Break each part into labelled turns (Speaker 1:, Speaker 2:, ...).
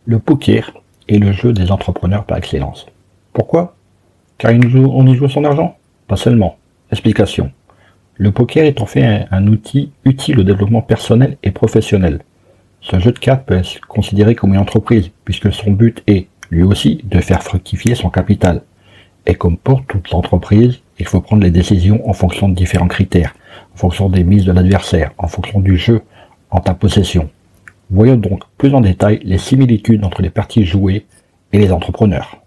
Speaker 1: Le poker est le jeu des entrepreneurs par excellence. Pourquoi? Car on y joue son argent? Pas seulement. Explication. Le poker est en fait un outil utile au développement personnel et professionnel. Ce jeu de cartes peut être considéré comme une entreprise, puisque son but est, lui aussi, de faire fructifier son capital. Et comme pour toute entreprise, il faut prendre les décisions en fonction de différents critères, en fonction des mises de l'adversaire, en fonction du jeu en ta possession. Voyons donc plus en détail les similitudes entre les parties jouées et les entrepreneurs.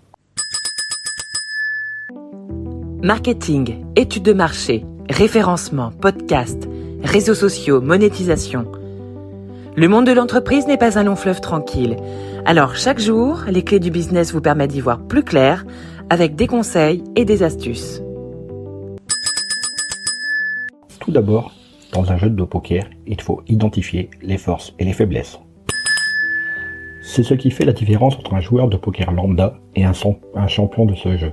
Speaker 2: Marketing, études de marché, référencement, podcast, réseaux sociaux, monétisation. Le monde de l'entreprise n'est pas un long fleuve tranquille. Alors chaque jour, les clés du business vous permettent d'y voir plus clair avec des conseils et des astuces.
Speaker 1: Tout d'abord, dans un jeu de poker, il faut identifier les forces et les faiblesses. C'est ce qui fait la différence entre un joueur de poker lambda et un champion de ce jeu.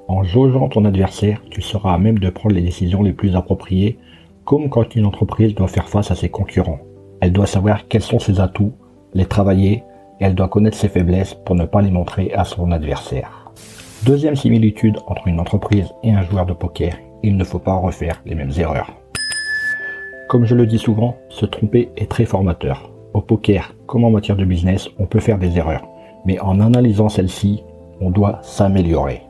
Speaker 1: En jaugeant ton adversaire, tu seras à même de prendre les décisions les plus appropriées, comme quand une entreprise doit faire face à ses concurrents. Elle doit savoir quels sont ses atouts, les travailler, et elle doit connaître ses faiblesses pour ne pas les montrer à son adversaire. Deuxième similitude entre une entreprise et un joueur de poker, il ne faut pas refaire les mêmes erreurs. Comme je le dis souvent, se tromper est très formateur. Au poker, comme en matière de business, on peut faire des erreurs, mais en analysant celles-ci, on doit s'améliorer.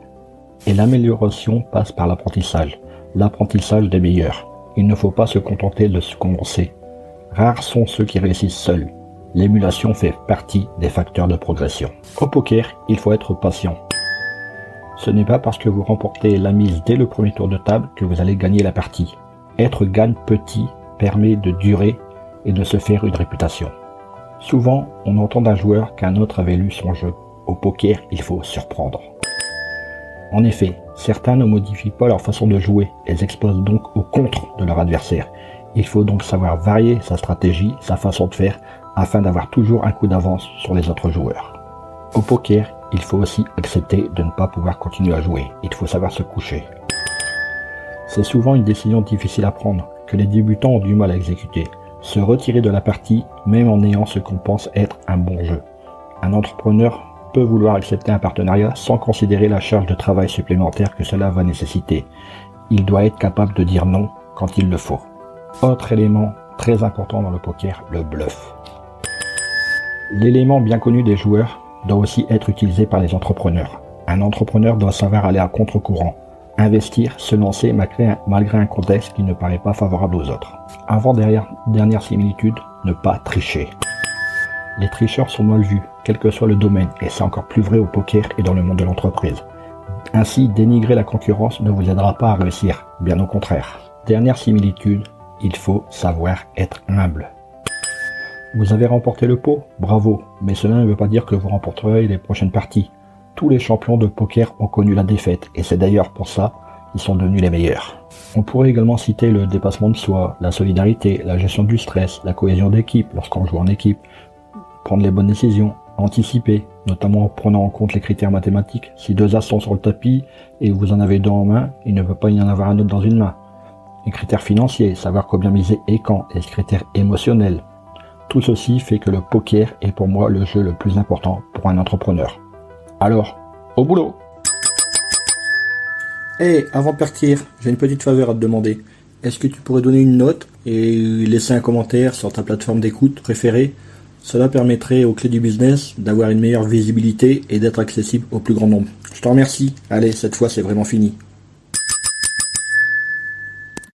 Speaker 1: Et l'amélioration passe par l'apprentissage des meilleurs. Il ne faut pas se contenter de ce qu'on sait. Rares sont ceux qui réussissent seuls. L'émulation fait partie des facteurs de progression. Au poker, il faut être patient. Ce n'est pas parce que vous remportez la mise dès le premier tour de table que vous allez gagner la partie. Être gagne petit permet de durer et de se faire une réputation. Souvent, on entend d'un joueur qu'un autre avait lu son jeu. Au poker, il faut surprendre. En effet, certains ne modifient pas leur façon de jouer et s'exposent donc au contre de leur adversaire. Il faut donc savoir varier sa stratégie, sa façon de faire, afin d'avoir toujours un coup d'avance sur les autres joueurs. Au poker, il faut aussi accepter de ne pas pouvoir continuer à jouer. Il faut savoir se coucher. C'est souvent une décision difficile à prendre, que les débutants ont du mal à exécuter. Se retirer de la partie, même en ayant ce qu'on pense être un bon jeu. Un entrepreneur peut vouloir accepter un partenariat sans considérer la charge de travail supplémentaire que cela va nécessiter. Il doit être capable de dire non quand il le faut. Autre élément très important dans le poker, le bluff. L'élément bien connu des joueurs doit aussi être utilisé par les entrepreneurs. Un entrepreneur doit savoir aller à contre-courant, investir, se lancer malgré un contexte qui ne paraît pas favorable aux autres. Dernière similitude, ne pas tricher. Les tricheurs sont mal vus, quel que soit le domaine, et c'est encore plus vrai au poker et dans le monde de l'entreprise. Ainsi, dénigrer la concurrence ne vous aidera pas à réussir, bien au contraire. Dernière similitude, il faut savoir être humble. Vous avez remporté le pot, bravo, mais cela ne veut pas dire que vous remporterez les prochaines parties. Tous les champions de poker ont connu la défaite, et c'est d'ailleurs pour ça qu'ils sont devenus les meilleurs. On pourrait également citer le dépassement de soi, la solidarité, la gestion du stress, la cohésion d'équipe lorsqu'on joue en équipe, prendre les bonnes décisions, anticiper, notamment en prenant en compte les critères mathématiques. Si 2 as sont sur le tapis et vous en avez 2 en main, il ne peut pas y en avoir un autre dans une main. Les critères financiers, savoir combien miser et quand, et les critères émotionnels. Tout ceci fait que le poker est pour moi le jeu le plus important pour un entrepreneur. Alors, au boulot! Hey, avant de partir, j'ai une petite faveur à te demander. Est-ce que tu pourrais donner une note et laisser un commentaire sur ta plateforme d'écoute préférée? Cela permettrait aux clés du business d'avoir une meilleure visibilité et d'être accessible au plus grand nombre. Je te remercie. Allez, cette fois c'est vraiment fini.